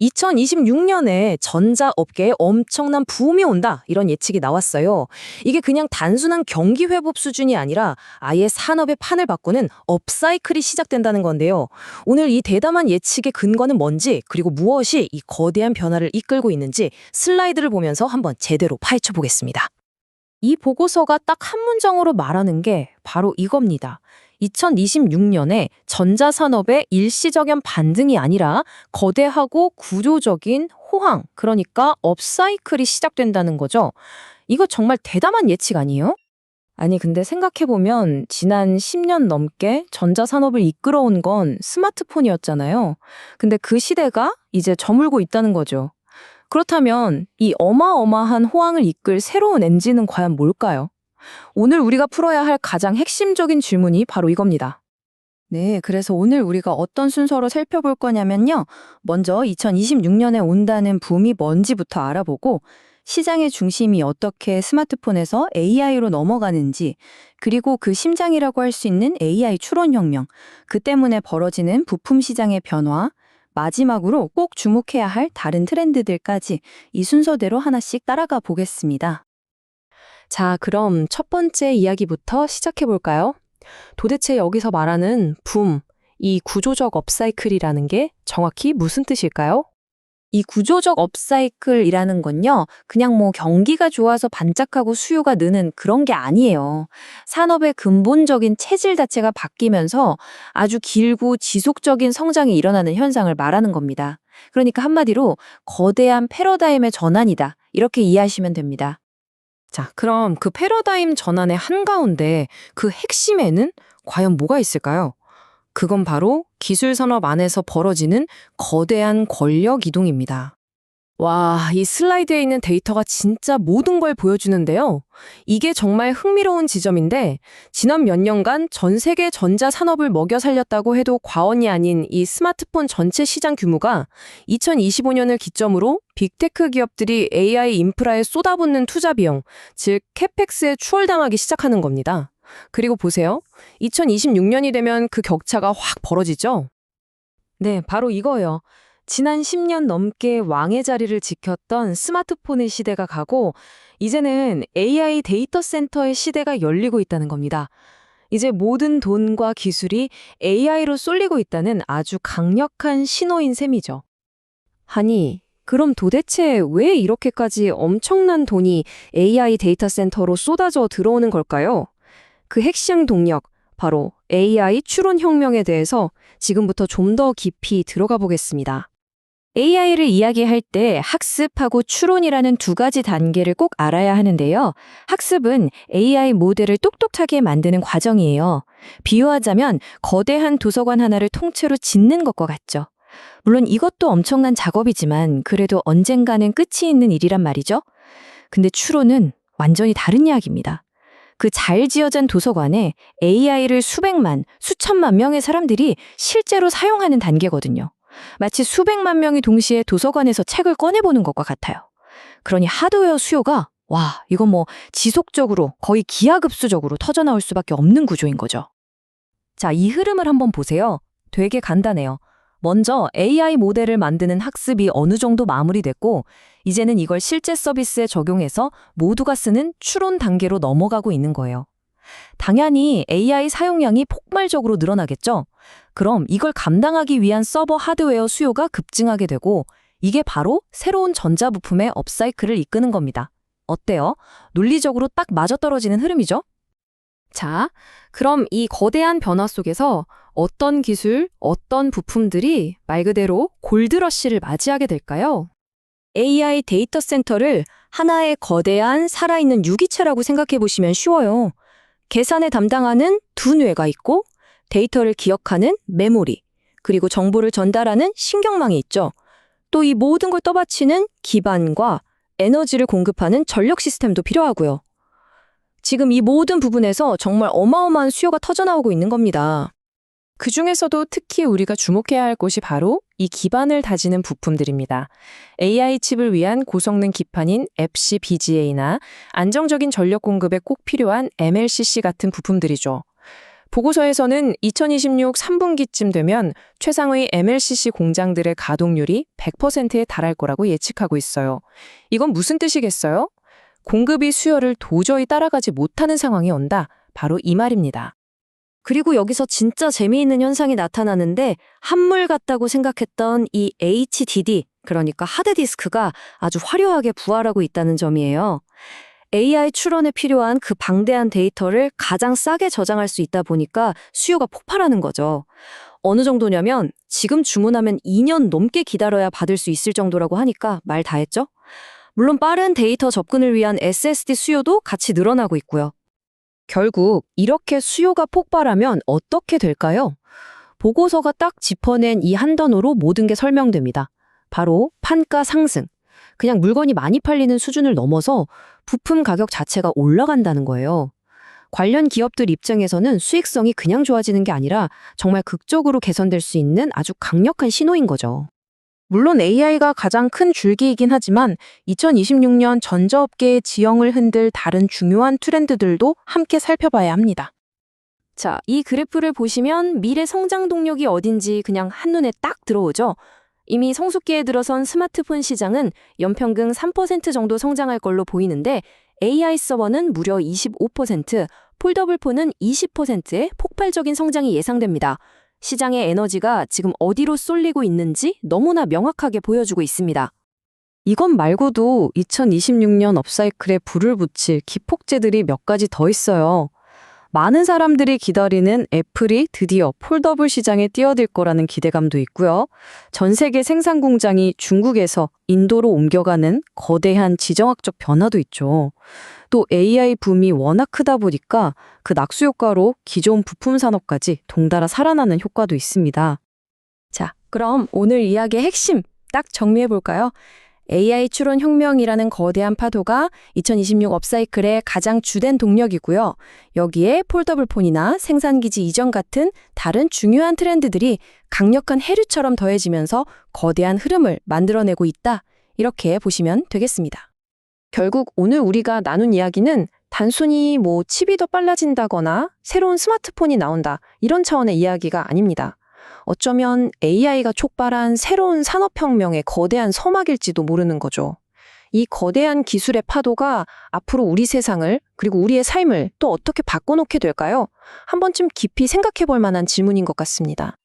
2026년에 전자업계에 엄청난 붐이 온다, 이런 예측이 나왔어요. 이게 그냥 단순한 경기 회복 수준이 아니라 아예 산업의 판을 바꾸는 업사이클이 시작된다는 건데요. 오늘 이 대담한 예측의 근거는 뭔지, 그리고 무엇이 이 거대한 변화를 이끌고 있는지 슬라이드를 보면서 한번 제대로 파헤쳐 보겠습니다. 이 보고서가 딱 한 문장으로 말하는 게 바로 이겁니다. 2026년에 전자산업의 일시적인 반등이 아니라 거대하고 구조적인 호황, 그러니까 업사이클이 시작된다는 거죠. 이거 정말 대담한 예측 아니에요? 아니, 근데 생각해보면 지난 10년 넘게 전자산업을 이끌어온 건 스마트폰이었잖아요. 근데 그 시대가 이제 저물고 있다는 거죠. 그렇다면 이 어마어마한 호황을 이끌 새로운 엔진은 과연 뭘까요? 오늘 우리가 풀어야 할 가장 핵심적인 질문이 바로 이겁니다. 네, 그래서 오늘 우리가 어떤 순서로 살펴볼 거냐면요. 먼저 2026년에 온다는 붐이 뭔지부터 알아보고 시장의 중심이 어떻게 스마트폰에서 AI로 넘어가는지, 그리고 그 심장이라고 할 수 있는 AI 추론혁명, 그 때문에 벌어지는 부품 시장의 변화, 마지막으로 꼭 주목해야 할 다른 트렌드들까지 이 순서대로 하나씩 따라가 보겠습니다. 자, 그럼 첫 번째 이야기부터 시작해 볼까요? 도대체 여기서 말하는 붐, 이 구조적 업사이클이라는 게 정확히 무슨 뜻일까요? 이 구조적 업사이클이라는 건요, 그냥 뭐 경기가 좋아서 반짝하고 수요가 느는 그런 게 아니에요. 산업의 근본적인 체질 자체가 바뀌면서 아주 길고 지속적인 성장이 일어나는 현상을 말하는 겁니다. 그러니까 한마디로 거대한 패러다임의 전환이다, 이렇게 이해하시면 됩니다. 자, 그럼 그 패러다임 전환의 한가운데 그 핵심에는 과연 뭐가 있을까요? 그건 바로 기술 산업 안에서 벌어지는 거대한 권력 이동입니다. 와, 이 슬라이드에 있는 데이터가 진짜 모든 걸 보여주는데요. 이게 정말 흥미로운 지점인데, 지난 몇 년간 전 세계 전자산업을 먹여 살렸다고 해도 과언이 아닌 이 스마트폰 전체 시장 규모가 2025년을 기점으로 빅테크 기업들이 AI 인프라에 쏟아붓는 투자 비용, 즉 캐펙스에 추월당하기 시작하는 겁니다. 그리고 보세요. 2026년이 되면 그 격차가 확 벌어지죠? 네, 바로 이거예요. 지난 10년 넘게 왕의 자리를 지켰던 스마트폰의 시대가 가고, 이제는 AI 데이터 센터의 시대가 열리고 있다는 겁니다. 이제 모든 돈과 기술이 AI로 쏠리고 있다는 아주 강력한 신호인 셈이죠. 아니, 그럼 도대체 왜 이렇게까지 엄청난 돈이 AI 데이터 센터로 쏟아져 들어오는 걸까요? 그 핵심 동력, 바로 AI 추론 혁명에 대해서 지금부터 좀 더 깊이 들어가 보겠습니다. AI를 이야기할 때 학습하고 추론이라는 두 가지 단계를 꼭 알아야 하는데요. 학습은 AI 모델을 똑똑하게 만드는 과정이에요. 비유하자면 거대한 도서관 하나를 통째로 짓는 것과 같죠. 물론 이것도 엄청난 작업이지만 그래도 언젠가는 끝이 있는 일이란 말이죠. 근데 추론은 완전히 다른 이야기입니다. 그 잘 지어진 도서관에 AI를 수백만, 수천만 명의 사람들이 실제로 사용하는 단계거든요. 마치 수백만 명이 동시에 도서관에서 책을 꺼내보는 것과 같아요. 그러니 하드웨어 수요가, 와, 이건 뭐 지속적으로 거의 기하급수적으로 터져나올 수밖에 없는 구조인 거죠. 자, 이 흐름을 한번 보세요. 되게 간단해요. 먼저 AI 모델을 만드는 학습이 어느 정도 마무리됐고, 이제는 이걸 실제 서비스에 적용해서 모두가 쓰는 추론 단계로 넘어가고 있는 거예요. 당연히 AI 사용량이 폭발적으로 늘어나겠죠? 그럼 이걸 감당하기 위한 서버 하드웨어 수요가 급증하게 되고, 이게 바로 새로운 전자부품의 업사이클을 이끄는 겁니다. 어때요? 논리적으로 딱 맞아떨어지는 흐름이죠? 자, 그럼 이 거대한 변화 속에서 어떤 기술, 어떤 부품들이 말 그대로 골드러시를 맞이하게 될까요? AI 데이터 센터를 하나의 거대한 살아있는 유기체라고 생각해 보시면 쉬워요. 계산에 담당하는 두 뇌가 있고, 데이터를 기억하는 메모리, 그리고 정보를 전달하는 신경망이 있죠. 또 이 모든 걸 떠받치는 기반과 에너지를 공급하는 전력 시스템도 필요하고요. 지금 이 모든 부분에서 정말 어마어마한 수요가 터져나오고 있는 겁니다. 그중에서도 특히 우리가 주목해야 할 곳이 바로 이 기반을 다지는 부품들입니다. AI 칩을 위한 고성능 기판인 FPGA나 안정적인 전력 공급에 꼭 필요한 MLCC 같은 부품들이죠. 보고서에서는 2026 3분기쯤 되면 최상의 MLCC 공장들의 가동률이 100%에 달할 거라고 예측하고 있어요. 이건 무슨 뜻이겠어요? 공급이 수요를 도저히 따라가지 못하는 상황이 온다. 바로 이 말입니다. 그리고 여기서 진짜 재미있는 현상이 나타나는데 한물 같다고 생각했던 이 HDD, 그러니까 하드디스크가 아주 화려하게 부활하고 있다는 점이에요. AI 추론에 필요한 그 방대한 데이터를 가장 싸게 저장할 수 있다 보니까 수요가 폭발하는 거죠. 어느 정도냐면 지금 주문하면 2년 넘게 기다려야 받을 수 있을 정도라고 하니까 말 다 했죠? 물론 빠른 데이터 접근을 위한 SSD 수요도 같이 늘어나고 있고요. 결국 이렇게 수요가 폭발하면 어떻게 될까요? 보고서가 딱 짚어낸 이 한 단어로 모든 게 설명됩니다. 바로 판가 상승. 그냥 물건이 많이 팔리는 수준을 넘어서 부품 가격 자체가 올라간다는 거예요. 관련 기업들 입장에서는 수익성이 그냥 좋아지는 게 아니라 정말 극적으로 개선될 수 있는 아주 강력한 신호인 거죠. 물론 AI가 가장 큰 줄기이긴 하지만 2026년 전자업계의 지형을 흔들 다른 중요한 트렌드들도 함께 살펴봐야 합니다. 자, 이 그래프를 보시면 미래 성장 동력이 어딘지 그냥 한눈에 딱 들어오죠. 이미 성숙기에 들어선 스마트폰 시장은 연평균 3% 정도 성장할 걸로 보이는데 AI 서버는 무려 25%, 폴더블폰은 20%의 폭발적인 성장이 예상됩니다. 시장의 에너지가 지금 어디로 쏠리고 있는지 너무나 명확하게 보여주고 있습니다. 이것 말고도 2026년 업사이클에 불을 붙일 기폭제들이 몇 가지 더 있어요. 많은 사람들이 기다리는 애플이 드디어 폴더블 시장에 뛰어들 거라는 기대감도 있고요. 전 세계 생산 공장이 중국에서 인도로 옮겨가는 거대한 지정학적 변화도 있죠. 또 AI 붐이 워낙 크다 보니까 그 낙수 효과로 기존 부품 산업까지 동달아 살아나는 효과도 있습니다. 자, 그럼 오늘 이야기의 핵심 딱 정리해 볼까요? AI 추론 혁명이라는 거대한 파도가 2026 업사이클의 가장 주된 동력이고요. 여기에 폴더블폰이나 생산기지 이전 같은 다른 중요한 트렌드들이 강력한 해류처럼 더해지면서 거대한 흐름을 만들어내고 있다. 이렇게 보시면 되겠습니다. 결국 오늘 우리가 나눈 이야기는 단순히 칩이 더 빨라진다거나 새로운 스마트폰이 나온다 이런 차원의 이야기가 아닙니다. 어쩌면 AI가 촉발한 새로운 산업혁명의 거대한 서막일지도 모르는 거죠. 이 거대한 기술의 파도가 앞으로 우리 세상을 그리고 우리의 삶을 또 어떻게 바꿔놓게 될까요? 한 번쯤 깊이 생각해 볼 만한 질문인 것 같습니다.